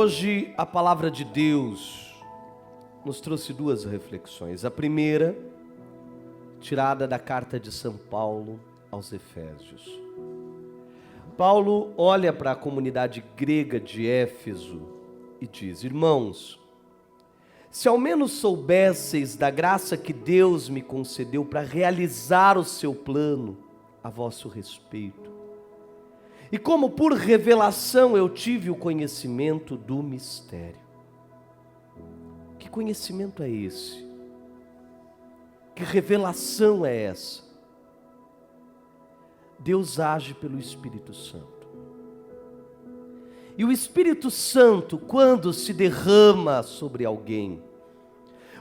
hoje a palavra de Deus nos trouxe duas reflexões. A primeira, tirada da carta de São Paulo aos Efésios. Paulo olha para a comunidade grega de Éfeso e diz: irmãos, se ao menos soubesseis da graça que Deus me concedeu para realizar o seu plano a vosso respeito, e como por revelação eu tive o conhecimento do mistério. Que conhecimento é esse? Que revelação é essa? Deus age pelo Espírito Santo. E o Espírito Santo, quando se derrama sobre alguém,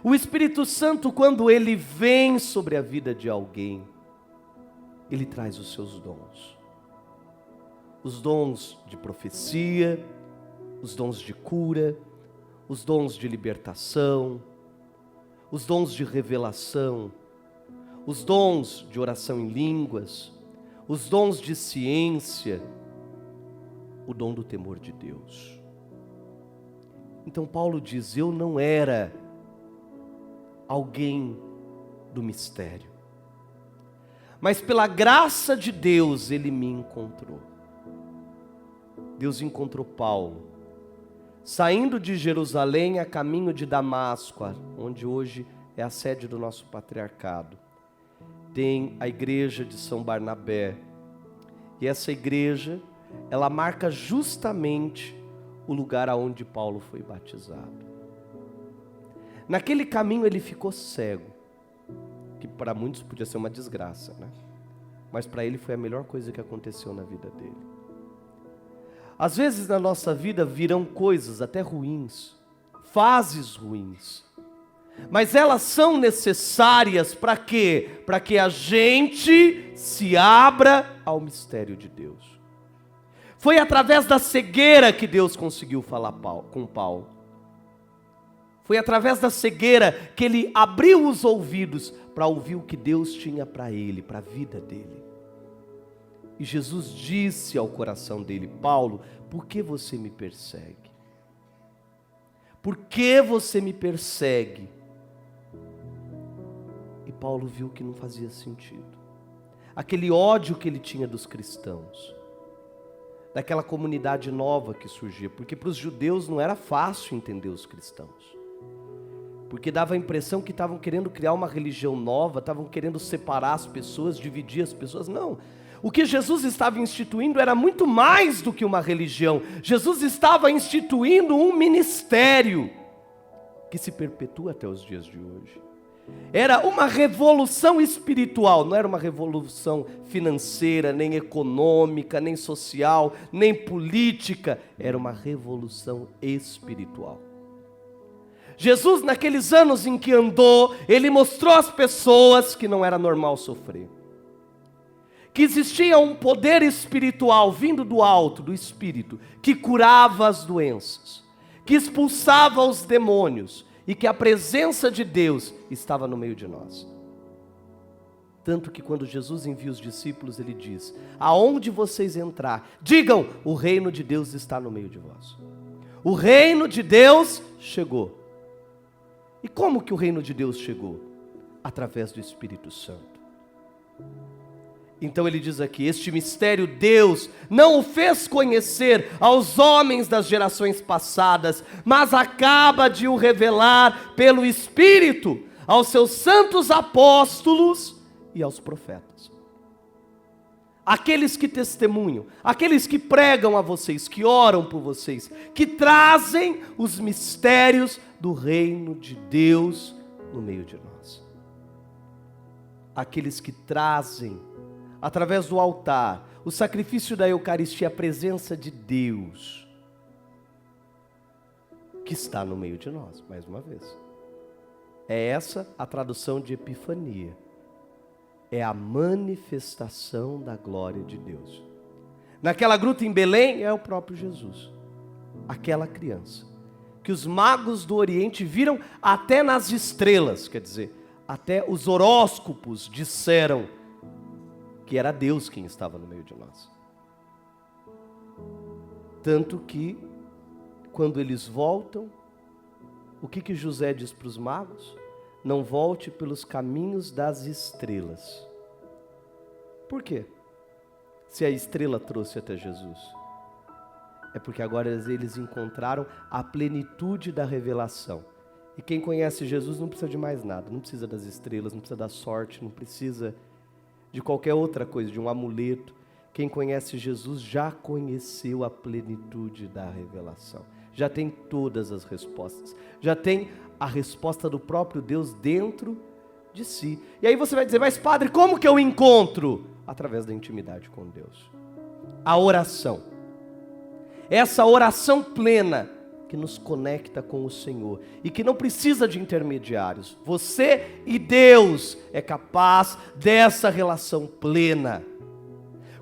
o Espírito Santo, quando ele vem sobre a vida de alguém, ele traz os seus dons. Os dons de profecia, os dons de cura, os dons de libertação, os dons de revelação, os dons de oração em línguas, os dons de ciência, o dom do temor de Deus. Então Paulo diz: eu não era alguém do mistério, mas pela graça de Deus ele me encontrou. Deus encontrou Paulo, saindo de Jerusalém a caminho de Damasco, onde hoje é a sede do nosso patriarcado. Tem a igreja de São Barnabé, e essa igreja, ela marca justamente o lugar aonde Paulo foi batizado. Naquele caminho ele ficou cego, que para muitos podia ser uma desgraça, né? Mas para ele foi a melhor coisa que aconteceu na vida dele. Às vezes na nossa vida virão coisas até ruins, fases ruins, mas elas são necessárias para quê? Para que a gente se abra ao mistério de Deus. Foi através da cegueira que Deus conseguiu falar com Paulo. Foi através da cegueira que ele abriu os ouvidos para ouvir o que Deus tinha para ele, para a vida dele. E Jesus disse ao coração dele: Paulo, por que você me persegue? Por que você me persegue? E Paulo viu que não fazia sentido. Aquele ódio que ele tinha dos cristãos, daquela comunidade nova que surgia, porque para os judeus não era fácil entender os cristãos, porque dava a impressão que estavam querendo criar uma religião nova, estavam querendo separar as pessoas, dividir as pessoas. Não. O que Jesus estava instituindo era muito mais do que uma religião. Jesus estava instituindo um ministério que se perpetua até os dias de hoje. Era uma revolução espiritual, não era uma revolução financeira, nem econômica, nem social, nem política. Era uma revolução espiritual. Jesus, naqueles anos em que andou, ele mostrou às pessoas que não era normal sofrer, que existia um poder espiritual vindo do alto, do Espírito, que curava as doenças, que expulsava os demônios, e que a presença de Deus estava no meio de nós. Tanto que quando Jesus envia os discípulos, ele diz: aonde vocês entrar, digam, o reino de Deus está no meio de vós. O reino de Deus chegou. E como que o reino de Deus chegou? Através do Espírito Santo. Então ele diz aqui: este mistério Deus não o fez conhecer aos homens das gerações passadas, mas acaba de o revelar pelo Espírito aos seus santos apóstolos e aos profetas. Aqueles que testemunham, aqueles que pregam a vocês, que oram por vocês, que trazem os mistérios do reino de Deus no meio de nós. Aqueles que trazem, através do altar, o sacrifício da Eucaristia, a presença de Deus, que está no meio de nós, mais uma vez. É essa a tradução de Epifania. É a manifestação da glória de Deus. Naquela gruta em Belém, é o próprio Jesus, aquela criança, que os magos do Oriente viram até nas estrelas, quer dizer, até os horóscopos disseram que era Deus quem estava no meio de nós. Tanto que quando eles voltam, o que José diz para os magos? Não volte pelos caminhos das estrelas. Por quê? Se a estrela trouxe até Jesus. É porque agora eles encontraram a plenitude da revelação. E quem conhece Jesus não precisa de mais nada. Não precisa das estrelas, não precisa da sorte, não precisa de qualquer outra coisa, de um amuleto. Quem conhece Jesus já conheceu a plenitude da revelação. Já tem todas as respostas. Já tem a resposta do próprio Deus dentro de si. E aí você vai dizer, mas padre, como que eu encontro? Através da intimidade com Deus. A oração. Essa oração plena que nos conecta com o Senhor e que não precisa de intermediários. Você e Deus é capaz dessa relação plena.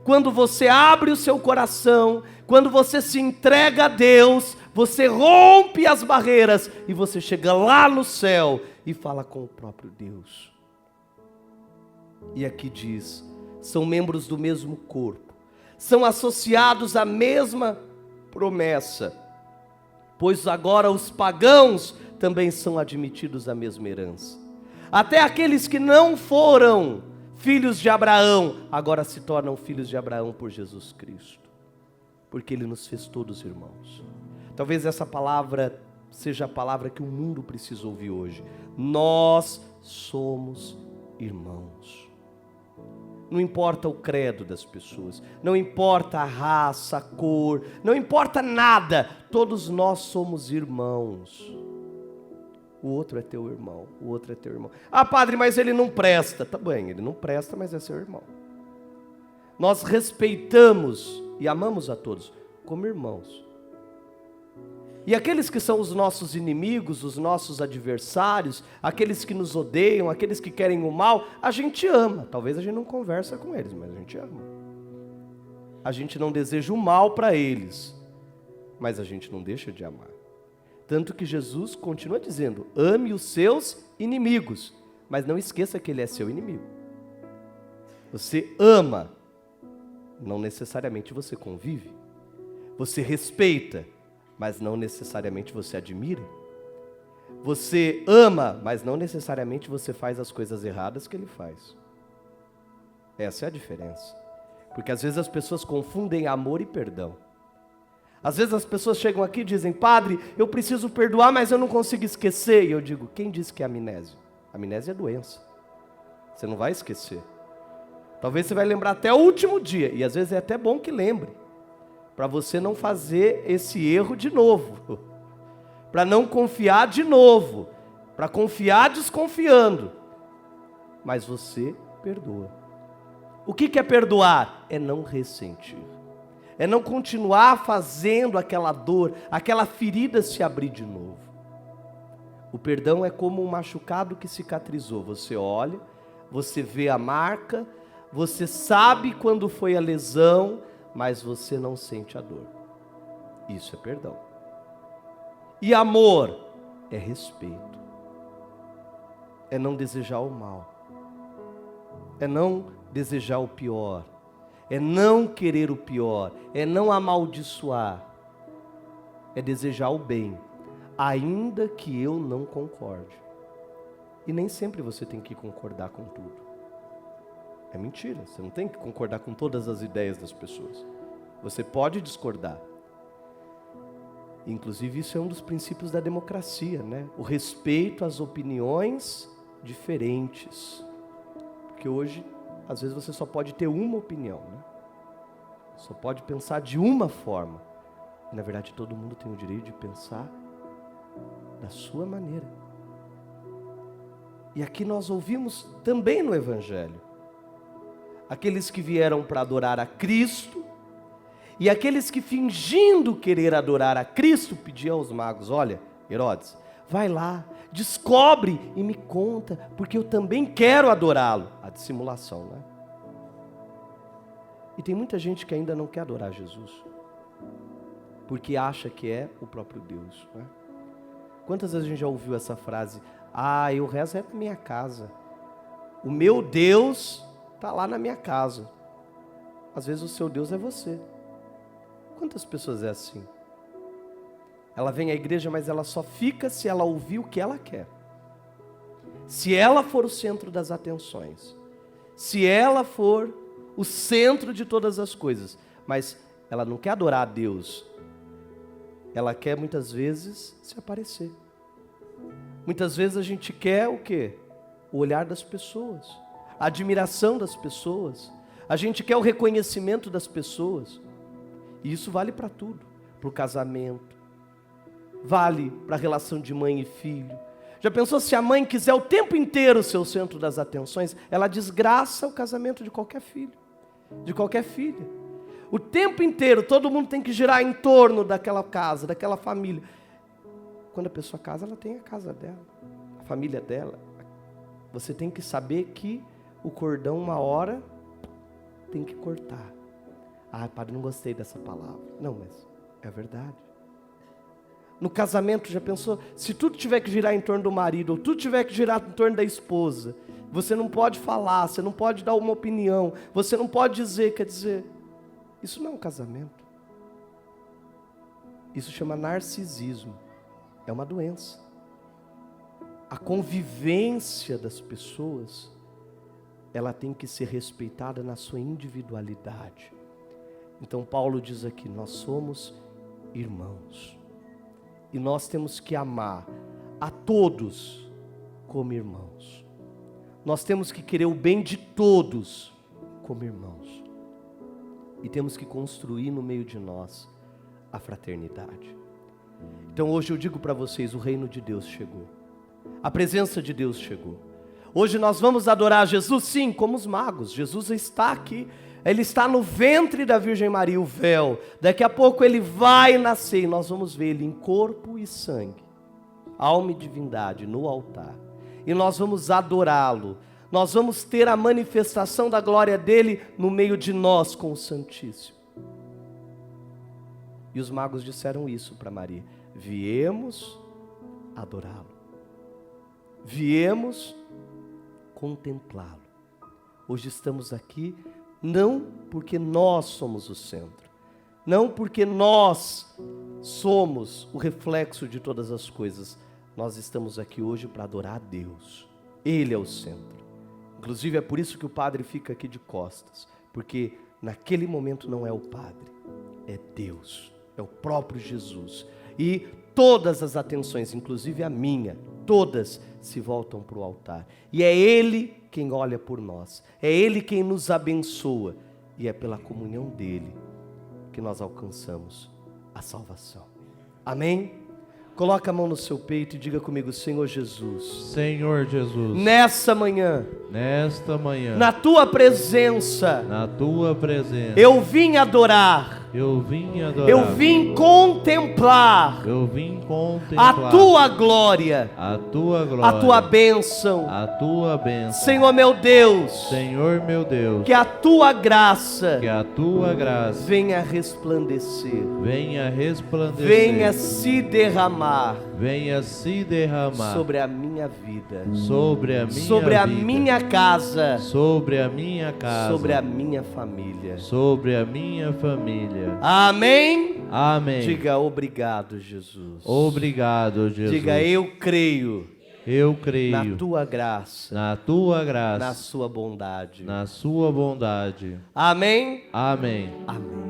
Quando você abre o seu coração, quando você se entrega a Deus, você rompe as barreiras e você chega lá no céu e fala com o próprio Deus. E aqui diz, são membros do mesmo corpo, são associados à mesma promessa, pois agora os pagãos também são admitidos à mesma herança. Até aqueles que não foram filhos de Abraão, agora se tornam filhos de Abraão por Jesus Cristo, porque Ele nos fez todos irmãos. Talvez essa palavra seja a palavra que o mundo precisa ouvir hoje. Nós somos irmãos. Não importa o credo das pessoas, não importa a raça, a cor, não importa nada, todos nós somos irmãos. O outro é teu irmão, o outro é teu irmão. Ah, padre, mas ele não presta. Tá bem, ele não presta, mas é seu irmão. Nós respeitamos e amamos a todos como irmãos. E aqueles que são os nossos inimigos, os nossos adversários, aqueles que nos odeiam, aqueles que querem o mal, a gente ama. Talvez a gente não conversa com eles, mas a gente ama. A gente não deseja o mal para eles, mas a gente não deixa de amar. Tanto que Jesus continua dizendo, ame os seus inimigos, mas não esqueça que Ele é seu inimigo. Você ama, não necessariamente você convive. Você respeita, mas não necessariamente você admira. Você ama, mas não necessariamente você faz as coisas erradas que Ele faz. Essa é a diferença. Porque às vezes as pessoas confundem amor e perdão. Às vezes as pessoas chegam aqui e dizem, padre, eu preciso perdoar, mas eu não consigo esquecer. E eu digo, quem disse que é amnésia? Amnésia é doença. Você não vai esquecer. Talvez você vai lembrar até o último dia. E às vezes é até bom que lembre. Para você não fazer esse erro de novo. Para não confiar de novo. Para confiar desconfiando. Mas você perdoa. O que é perdoar? É não ressentir. É não continuar fazendo aquela dor, aquela ferida se abrir de novo. O perdão é como um machucado que cicatrizou. Você olha, você vê a marca, você sabe quando foi a lesão, mas você não sente a dor. Isso é perdão. E amor é respeito. É não desejar o mal. É não desejar o pior. É não querer o pior, é não amaldiçoar, é desejar o bem, ainda que eu não concorde. E nem sempre você tem que concordar com tudo. É mentira, você não tem que concordar com todas as ideias das pessoas. Você pode discordar. Inclusive isso é um dos princípios da democracia, né? O respeito às opiniões diferentes. Porque hoje às vezes você só pode ter uma opinião, né? Só pode pensar de uma forma. E, na verdade, todo mundo tem o direito de pensar da sua maneira. E aqui nós ouvimos também no Evangelho. Aqueles que vieram para adorar a Cristo e aqueles que fingindo querer adorar a Cristo pediam aos magos, olha, Herodes, vai lá, descobre e me conta, porque eu também quero adorá-lo. A dissimulação, né? E tem muita gente que ainda não quer adorar Jesus, porque acha que é o próprio Deus, né? Quantas vezes a gente já ouviu essa frase? Ah, eu rezo é na minha casa. O meu Deus está lá na minha casa. Às vezes o seu Deus é você. Quantas pessoas é assim? Ela vem à igreja, mas ela só fica se ela ouvir o que ela quer. Se ela for o centro das atenções. Se ela for o centro de todas as coisas. Mas ela não quer adorar a Deus. Ela quer muitas vezes se aparecer. Muitas vezes a gente quer o quê? O olhar das pessoas. A admiração das pessoas. A gente quer o reconhecimento das pessoas. E isso vale para tudo. Para o casamento. Vale para a relação de mãe e filho. Já pensou se a mãe quiser o tempo inteiro ser o centro das atenções? Ela desgraça o casamento de qualquer filho. De qualquer filha. O tempo inteiro todo mundo tem que girar em torno daquela casa, daquela família. Quando a pessoa casa, ela tem a casa dela. A família dela. Você tem que saber que o cordão uma hora tem que cortar. Ah, padre, não gostei dessa palavra. Não, mas é verdade. No casamento, já pensou? Se tudo tiver que girar em torno do marido, ou tudo tiver que girar em torno da esposa, você não pode falar, você não pode dar uma opinião, você não pode dizer, quer dizer, isso não é um casamento. Isso chama narcisismo. É uma doença. A convivência das pessoas, ela tem que ser respeitada na sua individualidade. Então Paulo diz aqui, nós somos irmãos. E nós temos que amar a todos como irmãos. Nós temos que querer o bem de todos como irmãos. E temos que construir no meio de nós a fraternidade. Então hoje eu digo para vocês, o reino de Deus chegou. A presença de Deus chegou. Hoje nós vamos adorar Jesus, sim, como os magos. Jesus está aqui. Ele está no ventre da Virgem Maria, o véu. Daqui a pouco ele vai nascer e nós vamos ver ele em corpo e sangue, alma e divindade no altar. E nós vamos adorá-lo. Nós vamos ter a manifestação da glória dele no meio de nós com o Santíssimo. E os magos disseram isso para Maria: viemos adorá-lo. Viemos contemplá-lo. Hoje estamos aqui não porque nós somos o centro, não porque nós somos o reflexo de todas as coisas. Nós estamos aqui hoje para adorar a Deus. Ele é o centro. Inclusive é por isso que o padre fica aqui de costas, porque naquele momento não é o padre, é Deus, é o próprio Jesus. E todas as atenções, inclusive a minha, todas se voltam para o altar. E é Ele quem olha por nós. É Ele quem nos abençoa. E é pela comunhão dEle que nós alcançamos a salvação. Amém? Coloca a mão no seu peito e diga comigo: Senhor Jesus. Senhor Jesus. Nesta manhã. Na Tua presença. Eu vim adorar. Eu vim contemplar a Tua glória, a Tua bênção, Senhor meu Deus, que a Tua graça, venha resplandecer, venha se derramar sobre a minha vida, sobre a minha casa, sobre a minha família. Amém? Amém. Diga obrigado, Jesus. Obrigado, Jesus. Diga eu creio. Eu creio na Tua graça. Na Tua graça. Na Sua bondade. Na Sua bondade. Amém? Amém. Amém.